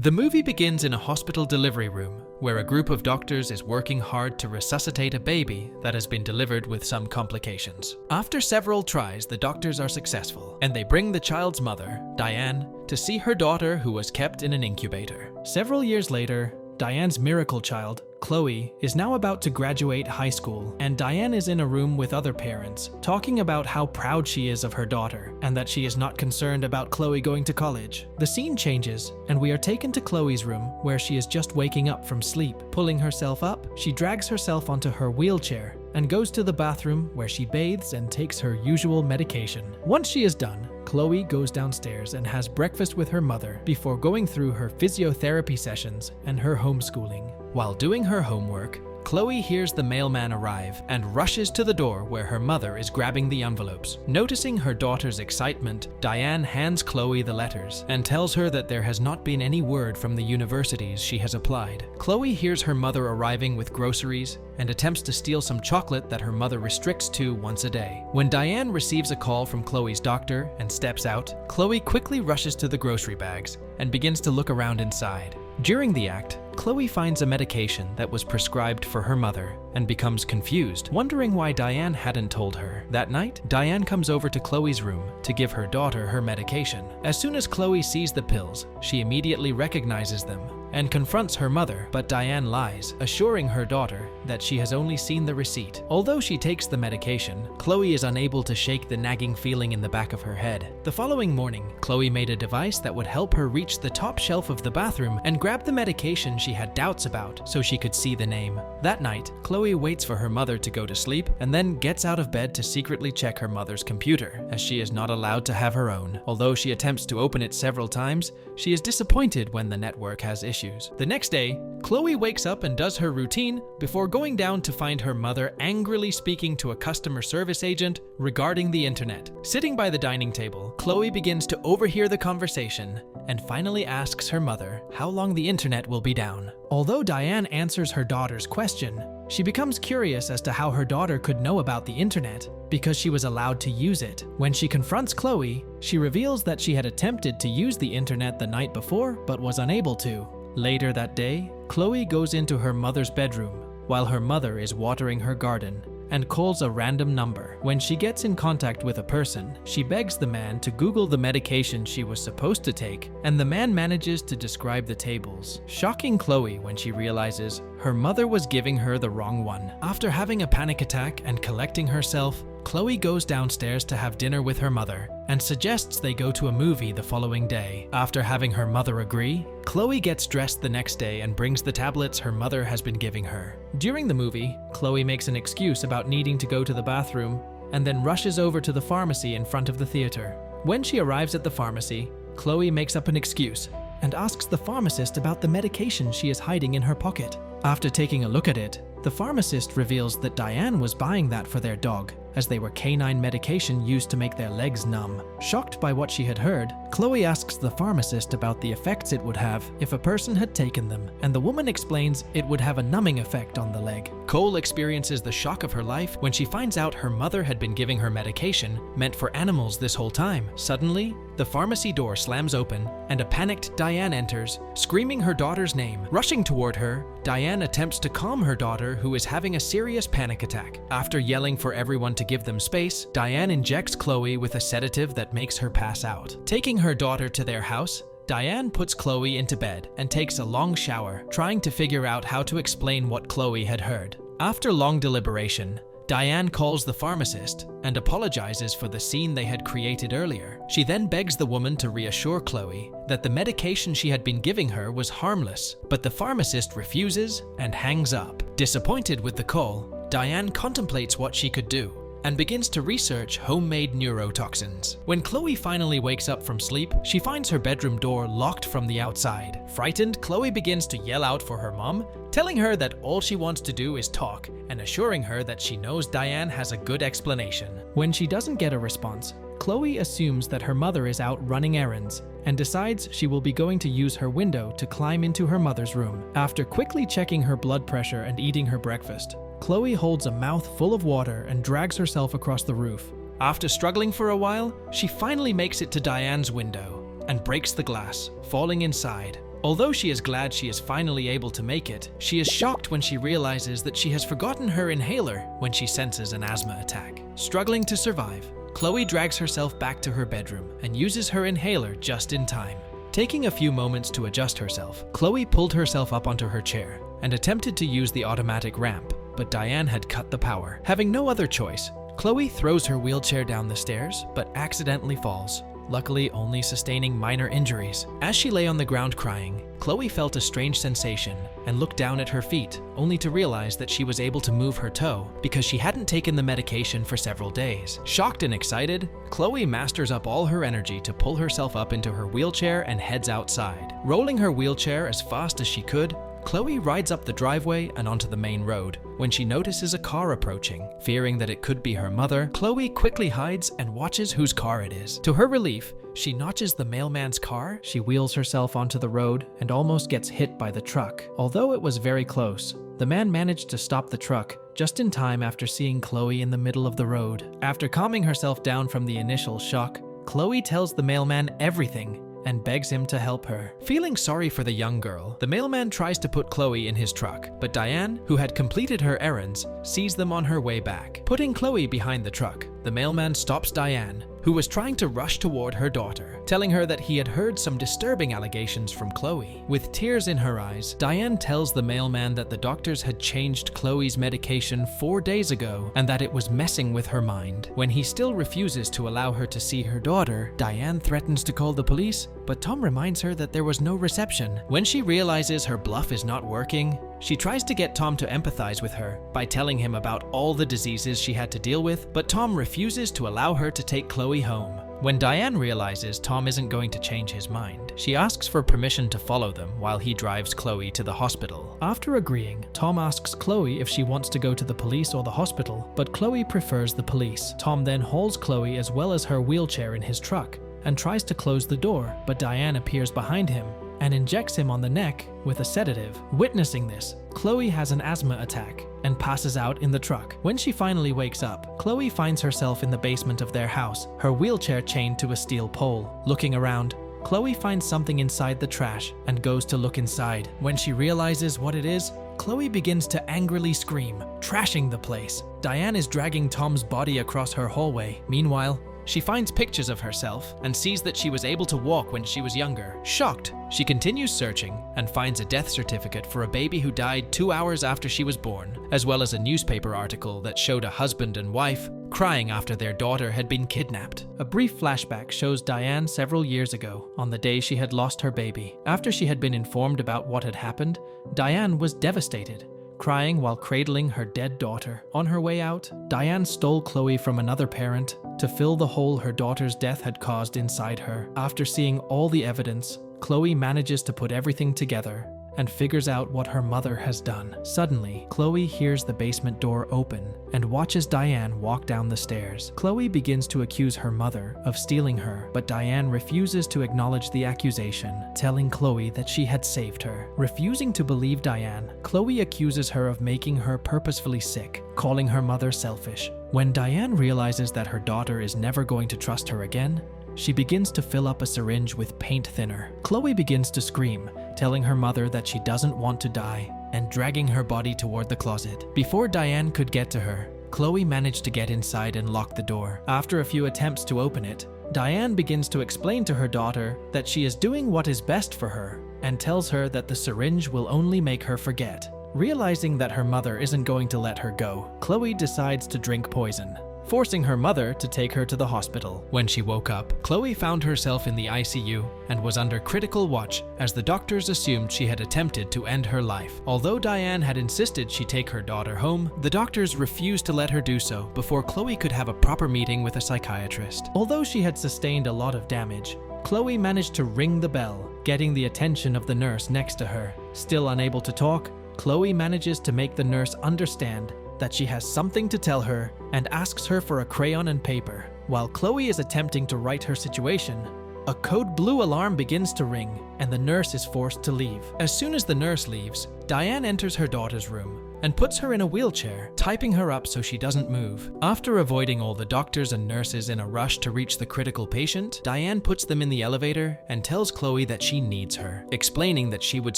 The movie begins in a hospital delivery room, where a group of doctors is working hard to resuscitate a baby that has been delivered with some complications. After several tries, the doctors are successful, and they bring the child's mother, Diane, to see her daughter who was kept in an incubator. Several years later, Diane's miracle child, Chloe, is now about to graduate high school, and Diane is in a room with other parents, talking about how proud she is of her daughter, and that she is not concerned about Chloe going to college. The scene changes, and we are taken to Chloe's room, where she is just waking up from sleep. Pulling herself up, she drags herself onto her wheelchair, and goes to the bathroom where she bathes and takes her usual medication. Once she is done, Chloe goes downstairs and has breakfast with her mother before going through her physiotherapy sessions and her homeschooling. While doing her homework, Chloe hears the mailman arrive and rushes to the door where her mother is grabbing the envelopes. Noticing her daughter's excitement, Diane hands Chloe the letters and tells her that there has not been any word from the universities she has applied. Chloe hears her mother arriving with groceries and attempts to steal some chocolate that her mother restricts to once a day. When Diane receives a call from Chloe's doctor and steps out, Chloe quickly rushes to the grocery bags and begins to look around inside. During the act, Chloe finds a medication that was prescribed for her mother and becomes confused, wondering why Diane hadn't told her. That night, Diane comes over to Chloe's room to give her daughter her medication. As soon as Chloe sees the pills, she immediately recognizes them and confronts her mother, but Diane lies, assuring her daughter that she has only seen the receipt. Although she takes the medication, Chloe is unable to shake the nagging feeling in the back of her head. The following morning, Chloe made a device that would help her reach the top shelf of the bathroom and grab the medication she had doubts about so she could see the name. That night, Chloe waits for her mother to go to sleep and then gets out of bed to secretly check her mother's computer, as she is not allowed to have her own. Although she attempts to open it several times, she is disappointed when the network has issues. The next day, Chloe wakes up and does her routine before going down to find her mother angrily speaking to a customer service agent regarding the internet. Sitting by the dining table, Chloe begins to overhear the conversation and finally asks her mother how long the internet will be down. Although Diane answers her daughter's question, she becomes curious as to how her daughter could know about the internet because she was allowed to use it. When she confronts Chloe, she reveals that she had attempted to use the internet the night before but was unable to. Later that day, Chloe goes into her mother's bedroom while her mother is watering her garden and calls a random number. When she gets in contact with a person, she begs the man to Google the medication she was supposed to take, and the man manages to describe the tables, shocking Chloe when she realizes her mother was giving her the wrong one. After having a panic attack and collecting herself, Chloe goes downstairs to have dinner with her mother and suggests they go to a movie the following day. After having her mother agree, Chloe gets dressed the next day and brings the tablets her mother has been giving her. During the movie, Chloe makes an excuse about needing to go to the bathroom and then rushes over to the pharmacy in front of the theater. When she arrives at the pharmacy, Chloe makes up an excuse and asks the pharmacist about the medication she is hiding in her pocket. After taking a look at it, the pharmacist reveals that Diane was buying that for their dog, as they were canine medication used to make their legs numb. Shocked by what she had heard, Chloe asks the pharmacist about the effects it would have if a person had taken them, and the woman explains it would have a numbing effect on the leg. Cole experiences the shock of her life when she finds out her mother had been giving her medication meant for animals this whole time. Suddenly, the pharmacy door slams open, and a panicked Diane enters, screaming her daughter's name. Rushing toward her, Diane attempts to calm her daughter, who is having a serious panic attack. After yelling for everyone to give them space, Diane injects Chloe with a sedative that makes her pass out. Taking her daughter to their house, Diane puts Chloe into bed and takes a long shower, trying to figure out how to explain what Chloe had heard. After long deliberation, Diane calls the pharmacist and apologizes for the scene they had created earlier. She then begs the woman to reassure Chloe that the medication she had been giving her was harmless, but the pharmacist refuses and hangs up. Disappointed with the call, Diane contemplates what she could do and begins to research homemade neurotoxins. When Chloe finally wakes up from sleep, she finds her bedroom door locked from the outside. Frightened, Chloe begins to yell out for her mom, telling her that all she wants to do is talk and assuring her that she knows Diane has a good explanation. When she doesn't get a response, Chloe assumes that her mother is out running errands and decides she will be going to use her window to climb into her mother's room. After quickly checking her blood pressure and eating her breakfast, Chloe holds a mouth full of water and drags herself across the roof. After struggling for a while, she finally makes it to Diane's window and breaks the glass, falling inside. Although she is glad she is finally able to make it, she is shocked when she realizes that she has forgotten her inhaler when she senses an asthma attack. Struggling to survive, Chloe drags herself back to her bedroom and uses her inhaler just in time. Taking a few moments to adjust herself, Chloe pulled herself up onto her chair and attempted to use the automatic ramp, but Diane had cut the power. Having no other choice, Chloe throws her wheelchair down the stairs, but accidentally falls, luckily only sustaining minor injuries. As she lay on the ground crying, Chloe felt a strange sensation and looked down at her feet, only to realize that she was able to move her toe because she hadn't taken the medication for several days. Shocked and excited, Chloe masters up all her energy to pull herself up into her wheelchair and heads outside. Rolling her wheelchair as fast as she could, Chloe rides up the driveway and onto the main road when she notices a car approaching. Fearing that it could be her mother, Chloe quickly hides and watches whose car it is. To her relief, she notches the mailman's car. She wheels herself onto the road and almost gets hit by the truck. Although it was very close, the man managed to stop the truck just in time after seeing Chloe in the middle of the road. After calming herself down from the initial shock, Chloe tells the mailman everything and begs him to help her. Feeling sorry for the young girl, the mailman tries to put Chloe in his truck, but Diane, who had completed her errands, sees them on her way back. Putting Chloe behind the truck, the mailman stops Diane, who was trying to rush toward her daughter, telling her that he had heard some disturbing allegations from Chloe. With tears in her eyes, Diane tells the mailman that the doctors had changed Chloe's medication 4 days ago and that it was messing with her mind. When he still refuses to allow her to see her daughter, Diane threatens to call the police, but Tom reminds her that there was no reception. When she realizes her bluff is not working, she tries to get Tom to empathize with her by telling him about all the diseases she had to deal with, but Tom refuses to allow her to take Chloe home. When Diane realizes Tom isn't going to change his mind, she asks for permission to follow them while he drives Chloe to the hospital. After agreeing, Tom asks Chloe if she wants to go to the police or the hospital, but Chloe prefers the police. Tom then hauls Chloe as well as her wheelchair in his truck and tries to close the door, but Diane appears behind him and injects him on the neck with a sedative. Witnessing this, Chloe has an asthma attack and passes out in the truck. When she finally wakes up, Chloe finds herself in the basement of their house, her wheelchair chained to a steel pole. Looking around, Chloe finds something inside the trash and goes to look inside. When she realizes what it is, Chloe begins to angrily scream, trashing the place. Diane is dragging Tom's body across her hallway. Meanwhile, she finds pictures of herself and sees that she was able to walk when she was younger. Shocked, she continues searching and finds a death certificate for a baby who died 2 hours after she was born, as well as a newspaper article that showed a husband and wife crying after their daughter had been kidnapped. A brief flashback shows Diane several years ago, on the day she had lost her baby. After she had been informed about what had happened, Diane was devastated, crying while cradling her dead daughter. On her way out, Diane stole Chloe from another parent to fill the hole her daughter's death had caused inside her. After seeing all the evidence, Chloe manages to put everything together and figures out what her mother has done. Suddenly, Chloe hears the basement door open and watches Diane walk down the stairs. Chloe begins to accuse her mother of stealing her, but Diane refuses to acknowledge the accusation, telling Chloe that she had saved her. Refusing to believe Diane, Chloe accuses her of making her purposefully sick, calling her mother selfish. When Diane realizes that her daughter is never going to trust her again, she begins to fill up a syringe with paint thinner. Chloe begins to scream, telling her mother that she doesn't want to die, and dragging her body toward the closet. Before Diane could get to her, Chloe managed to get inside and lock the door. After a few attempts to open it, Diane begins to explain to her daughter that she is doing what is best for her, and tells her that the syringe will only make her forget. Realizing that her mother isn't going to let her go, Chloe decides to drink poison, forcing her mother to take her to the hospital. When she woke up, Chloe found herself in the ICU and was under critical watch as the doctors assumed she had attempted to end her life. Although Diane had insisted she take her daughter home, the doctors refused to let her do so before Chloe could have a proper meeting with a psychiatrist. Although she had sustained a lot of damage, Chloe managed to ring the bell, getting the attention of the nurse next to her. Still unable to talk, Chloe manages to make the nurse understand that she has something to tell her and asks her for a crayon and paper. While Chloe is attempting to write her situation, a code blue alarm begins to ring and the nurse is forced to leave. As soon as the nurse leaves, Diane enters her daughter's room, and puts her in a wheelchair, typing her up so she doesn't move. After avoiding all the doctors and nurses in a rush to reach the critical patient, Diane puts them in the elevator and tells Chloe that she needs her, explaining that she would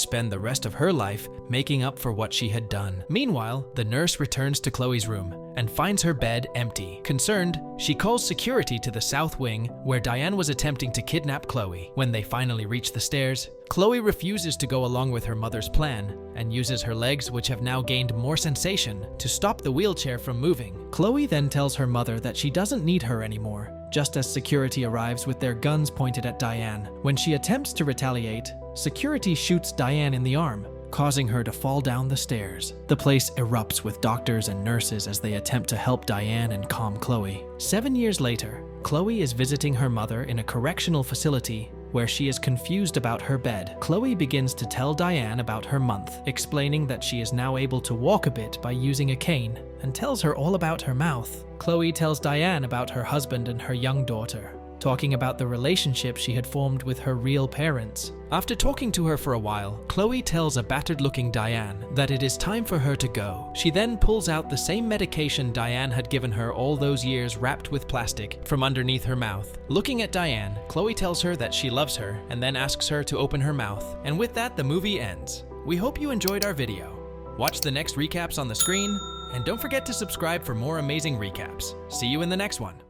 spend the rest of her life making up for what she had done. Meanwhile, the nurse returns to Chloe's room and finds her bed empty. Concerned, she calls security to the south wing, where Diane was attempting to kidnap Chloe. When they finally reach the stairs, Chloe refuses to go along with her mother's plan and uses her legs, which have now gained more sensation, to stop the wheelchair from moving. Chloe then tells her mother that she doesn't need her anymore, just as security arrives with their guns pointed at Diane. When she attempts to retaliate, security shoots Diane in the arm, causing her to fall down the stairs. The place erupts with doctors and nurses as they attempt to help Diane and calm Chloe. 7 years later, Chloe is visiting her mother in a correctional facility where she is confused about her bed. Chloe begins to tell Diane about her month, explaining that she is now able to walk a bit by using a cane, and tells her all about her mouth. Chloe tells Diane about her husband and her young daughter, talking about the relationship she had formed with her real parents. After talking to her for a while, Chloe tells a battered-looking Diane that it is time for her to go. She then pulls out the same medication Diane had given her all those years wrapped with plastic from underneath her mouth. Looking at Diane, Chloe tells her that she loves her and then asks her to open her mouth. And with that, the movie ends. We hope you enjoyed our video. Watch the next recaps on the screen, and don't forget to subscribe for more amazing recaps. See you in the next one.